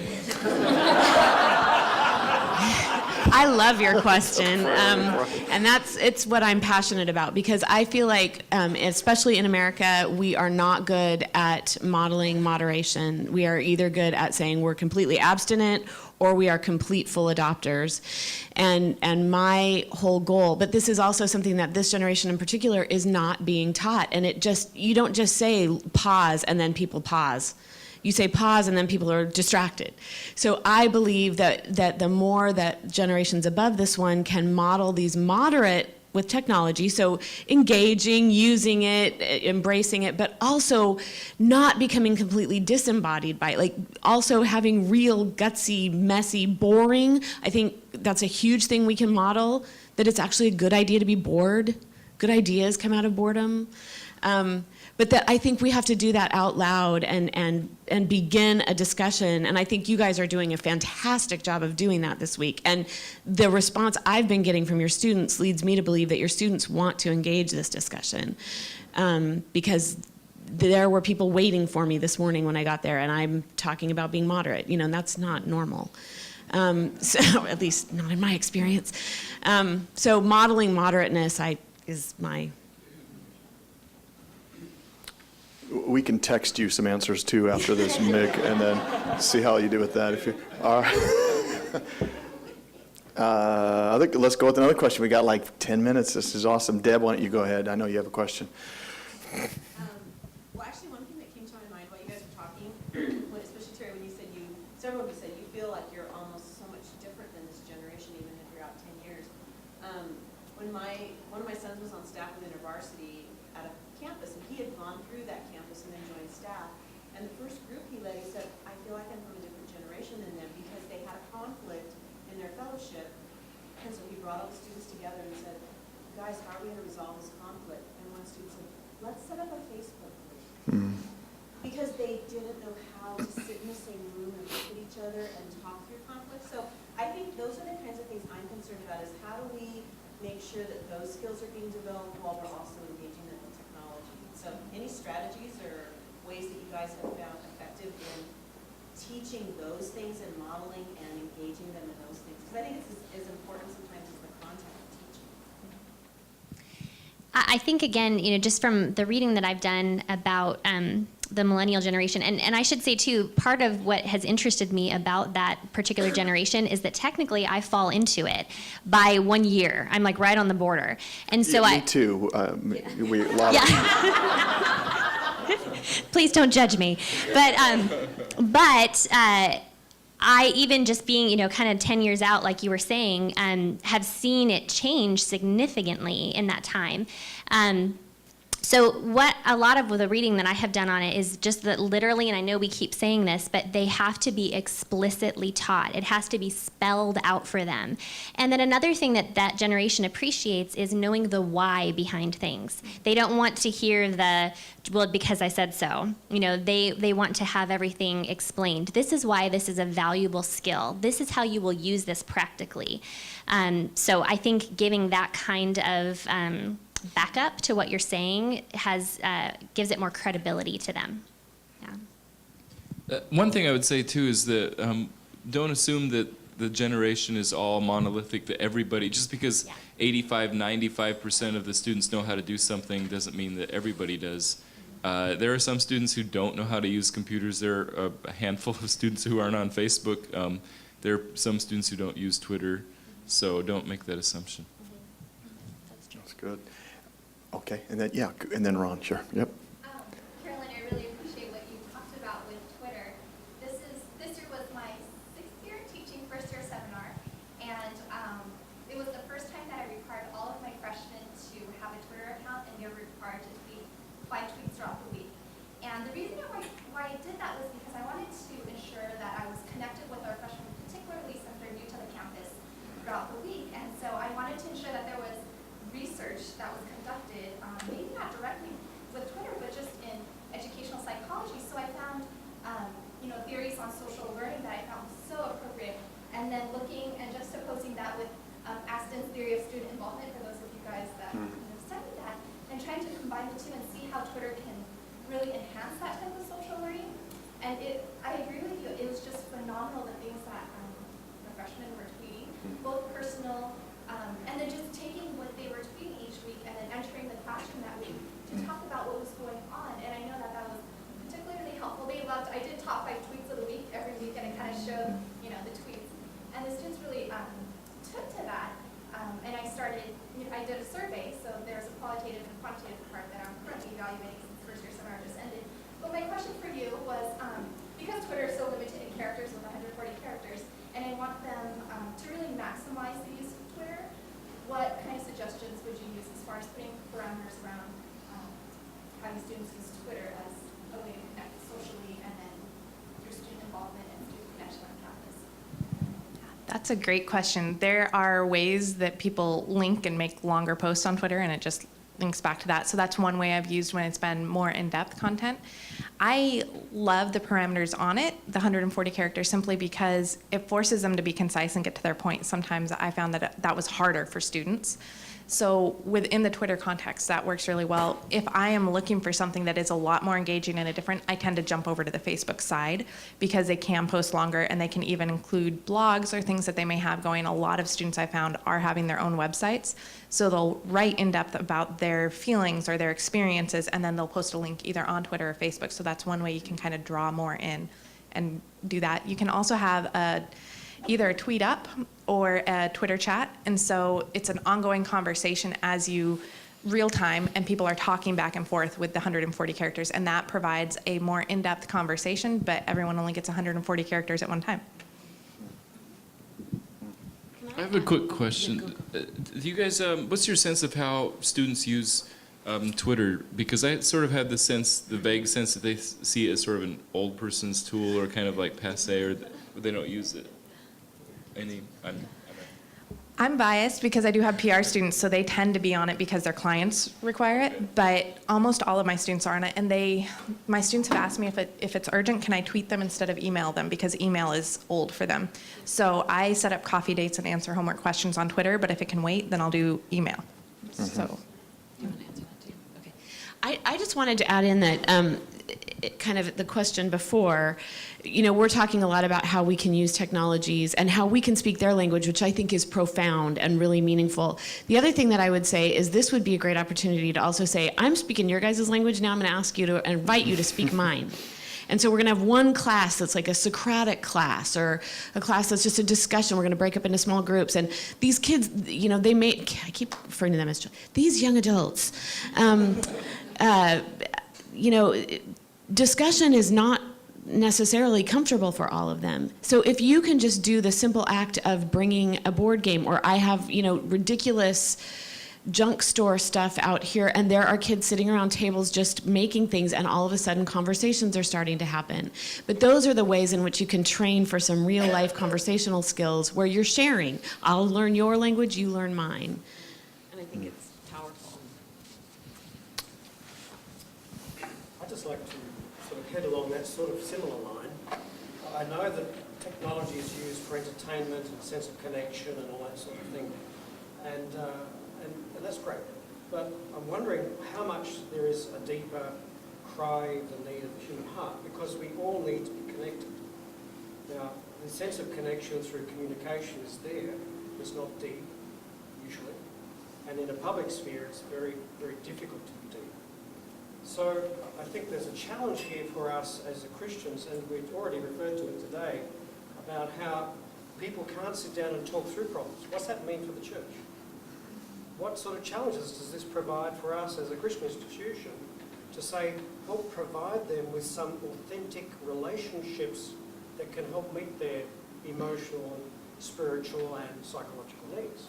I love your question, and it's what I'm passionate about, because I feel like, especially in America, we are not good at modeling moderation. We are either good at saying we're completely abstinent, or we are complete full adopters. And my whole goal, but this is also something that this generation in particular is not being taught, and you don't just say pause and then people pause. You say pause and then people are distracted. So I believe that the more that generations above this one can model these moderate with technology, so engaging, using it, embracing it, but also not becoming completely disembodied by it, like also having real gutsy, messy, boring. I think that's a huge thing we can model, that it's actually a good idea to be bored. Good ideas come out of boredom. But that I think we have to do that out loud and begin a discussion. And I think you guys are doing a fantastic job of doing that this week. And the response I've been getting from your students leads me to believe that your students want to engage this discussion. Because there were people waiting for me this morning when I got there, and I'm talking about being moderate. And that's not normal. So at least not in my experience. So modeling moderateness is my... We can text you some answers too after this, Mick, and then see how you do with that. If you are, I think let's go with another question. We got like 10 minutes. This is awesome. Deb, why don't you go ahead? I know you have a question. Well, actually, one thing that came to my mind while you guys were talking, especially Terry, when you said several of you said you feel like you're almost so much different than this generation, even if you're out 10 years. When one of my sons was on staff with InterVarsity at a campus, and he had gone through that campus and then joined staff. And the first group he led, he said, I feel like I'm from a different generation than them, because they had a conflict in their fellowship. And so he brought all the students together and said, guys, how are we going to resolve this conflict? And one student said, let's set up a Facebook group. Because they didn't know how to sit in the same room and look at each other and talk through conflict. So I think those are the kinds of things I'm concerned about, is how do we make sure that those skills are being developed while we're also engaging them in technology. So any strategies or ways that you guys have found effective in teaching those things and modeling and engaging them in those things? Because I think it's as important sometimes as the content of teaching. I think, again, just from the reading that I've done about the millennial generation, and I should say, too, part of what has interested me about that particular generation is that technically I fall into it by 1 year. I'm like right on the border. And so Me too. We, a lot please don't judge me. But I, even just being, kind of 10 years out, like you were saying, have seen it change significantly in that time. So what a lot of the reading that I have done on it is just that literally, and I know we keep saying this, but they have to be explicitly taught. It has to be spelled out for them. And then another thing that that generation appreciates is knowing the why behind things. They don't want to hear well, because I said so. They want to have everything explained. This is why this is a valuable skill. This is how you will use this practically. So I think giving that kind of backup to what you're saying gives it more credibility to them. Yeah. One thing I would say too is that don't assume that the generation is all monolithic, that everybody, just because 85-95% of the students know how to do something doesn't mean that everybody does. There are some students who don't know how to use computers. There are a handful of students who aren't on Facebook. There are some students who don't use Twitter, so don't make that assumption. That's good. Okay, and then Ron, sure. Yep. Carolyn, I really appreciate what you talked about with Twitter. This year was my 6th year teaching first year seminar, and it was the first time that I required all of my freshmen to have a Twitter account, and they were required to tweet 5 tweets throughout the week. And the reason why I did that was because I wanted to ensure that I was connected with our freshmen, particularly since they're new to the campus, throughout the week. And so I wanted to ensure that there was research that was conducted, maybe not directly with Twitter, but just in educational psychology. So I found, theories on social learning that I found so appropriate. And then looking and juxtaposing that with Aston's theory of student involvement, for those of you guys that studied that, and trying to combine the two and see how Twitter can really enhance that type of social learning. And I agree with you, it was just phenomenal the things that the freshmen were tweeting, both personal, and then just taking what they were tweeting each week and then entering the classroom that week to talk about what was going on. And I know that was particularly helpful. I did top 5 tweets of the week every week, and it kind of showed, the tweets. And the students really took to that. And I did a survey, so there's a qualitative and quantitative part that I'm currently evaluating since first year seminar just ended. But my question for you was, because Twitter is so limited in characters with 140 characters, and I want them to really maximize the use of Twitter, what kind of suggestions would you use as far as putting parameters around having students use Twitter as a way to connect socially and then through student involvement and student connection on campus? That's a great question. There are ways that people link and make longer posts on Twitter, and it just links back to that. So that's one way I've used when it's been more in-depth content. I love the parameters on it, the 140 characters, simply because it forces them to be concise and get to their point. Sometimes I found that that was harder for students. So within the Twitter context, that works really well. If I am looking for something that is a lot more engaging and I tend to jump over to the Facebook side because they can post longer and they can even include blogs or things that they may have going. A lot of students I found are having their own websites. So they'll write in depth about their feelings or their experiences, and then they'll post a link either on Twitter or Facebook. So that's one way you can kind of draw more in and do that. You can also have either a tweet up or a Twitter chat. And so it's an ongoing conversation as you real time, and people are talking back and forth with the 140 characters. And that provides a more in-depth conversation, but everyone only gets 140 characters at one time. I have a quick question. Do you guys, what's your sense of how students use Twitter? Because I sort of had the vague sense that they see it as sort of an old person's tool or kind of like passe, or they don't use it. I'm biased because I do have PR students, so they tend to be on it because their clients require it, but almost all of my students are on it, and my students have asked me if it's urgent, can I tweet them instead of email them, because email is old for them. So I set up coffee dates and answer homework questions on Twitter, but if it can wait, then I'll do email. So. You want to answer that too? Okay. I just wanted to add in that kind of the question before, we're talking a lot about how we can use technologies and how we can speak their language, which I think is profound and really meaningful. The other thing that I would say is this would be a great opportunity to also say, I'm speaking your guys' language, now I'm going to ask you to invite you to speak mine. And so we're going to have one class that's like a Socratic class, or a class that's just a discussion. We're going to break up into small groups. And these kids, I keep referring to them as these young adults. Discussion is not necessarily comfortable for all of them. So if you can just do the simple act of bringing a board game, or I have, ridiculous junk store stuff out here, and there are kids sitting around tables just making things, and all of a sudden conversations are starting to happen. But those are the ways in which you can train for some real life conversational skills where you're sharing. I'll learn your language, you learn mine. And I think it's powerful. I'd just like to sort of head along that sort of similar line. I know that technology is used for entertainment and sense of connection and all that sort of thing. And that's great. But I'm wondering how much there is a deeper cry, the need of the human heart, because we all need to be connected. Now, the sense of connection through communication is there. It's not deep, usually. And in a public sphere, it's very, very difficult to be deep. So I think there's a challenge here for us as Christians, and we've already referred to it today, about how people can't sit down and talk through problems. What's that mean for the church? What sort of challenges does this provide for us as a Christian institution to say, help provide them with some authentic relationships that can help meet their emotional and spiritual and psychological needs?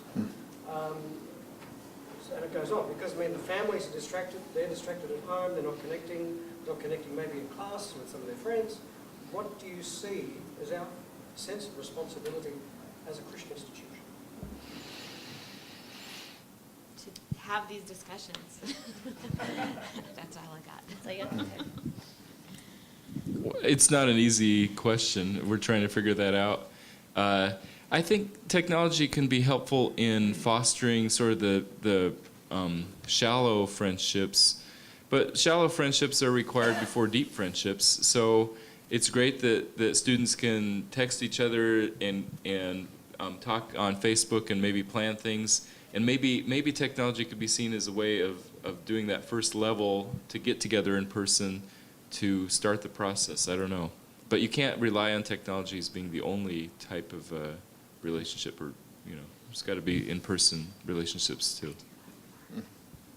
And it goes on, because the families are distracted, they're distracted at home, they're not connecting maybe in class with some of their friends. What do you see as our sense of responsibility as a Christian institution? To have these discussions. That's all I got. It's not an easy question. We're trying to figure that out. I think technology can be helpful in fostering sort of the shallow friendships, but shallow friendships are required before deep friendships. So it's great that students can text each other and talk on Facebook and maybe plan things. And maybe technology could be seen as a way of doing that first level to get together in person to start the process. I don't know. But you can't rely on technology as being the only type of relationship, or, there's got to be in-person relationships too.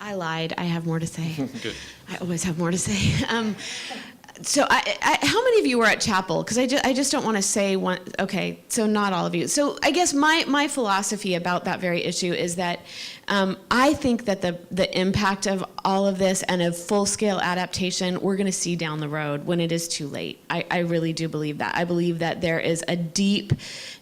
I lied. I have more to say. Good. I always have more to say. So how many of you were at chapel? Because I just don't want to say one. Okay, so not all of you. So I guess my philosophy about that very issue is that I think that the impact of all of this and of full-scale adaptation, we're going to see down the road when it is too late. I really do believe that. I believe that there is a deep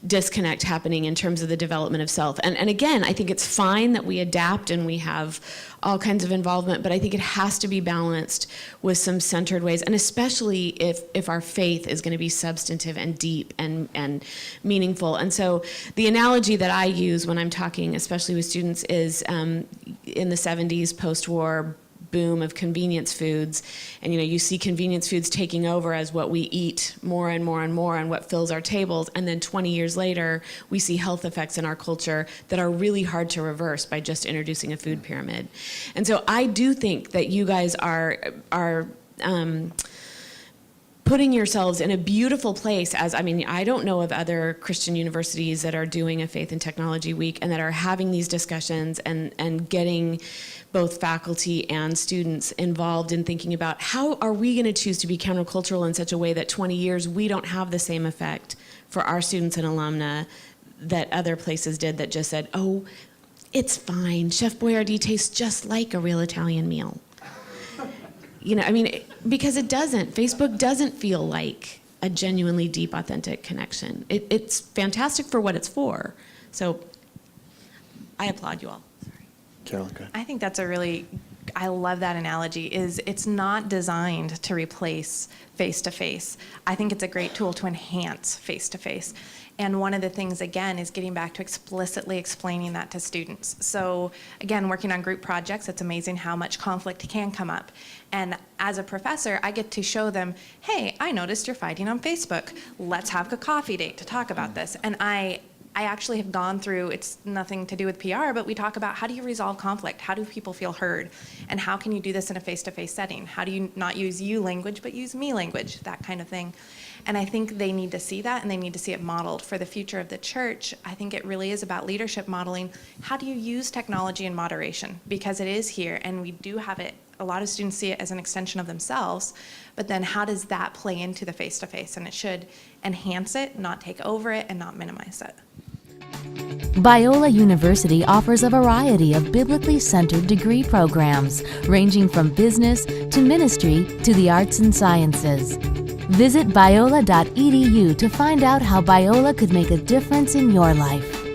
disconnect happening in terms of the development of self. And again, I think it's fine that we adapt and we have all kinds of involvement, but I think it has to be balanced with some centered ways, and especially if our faith is going to be substantive and deep and meaningful. And so the analogy that I use when I'm talking, especially with students, is in the 70s, post-war boom of convenience foods, and you see convenience foods taking over as what we eat more and more and more and what fills our tables, and then 20 years later we see health effects in our culture that are really hard to reverse by just introducing a food pyramid. And so I do think that you guys are putting yourselves in a beautiful place I don't know of other Christian universities that are doing a Faith and Technology Week and that are having these discussions and getting both faculty and students involved in thinking about how are we going to choose to be countercultural in such a way that 20 years we don't have the same effect for our students and alumna that other places did that just said, oh, it's fine, Chef Boyardee tastes just like a real Italian meal. Because it doesn't. Facebook doesn't feel like a genuinely deep, authentic connection. It's fantastic for what it's for. So I applaud you all. Sorry. Carolyn, go ahead. I think that's I love that analogy, it's not designed to replace face-to-face. I think it's a great tool to enhance face-to-face. And one of the things, again, is getting back to explicitly explaining that to students. So again, working on group projects, it's amazing how much conflict can come up. And as a professor, I get to show them, hey, I noticed you're fighting on Facebook. Let's have a coffee date to talk about this. And I actually have gone through, it's nothing to do with PR, but we talk about how do you resolve conflict? How do people feel heard? And how can you do this in a face-to-face setting? How do you not use you language, but use me language? That kind of thing. And I think they need to see that, and they need to see it modeled. For the future of the church, I think it really is about leadership modeling. How do you use technology in moderation? Because it is here, and we do have it. A lot of students see it as an extension of themselves, but then how does that play into the face-to-face? And it should enhance it, not take over it, and not minimize it. Biola University offers a variety of biblically centered degree programs, ranging from business to ministry to the arts and sciences. Visit biola.edu to find out how Biola could make a difference in your life.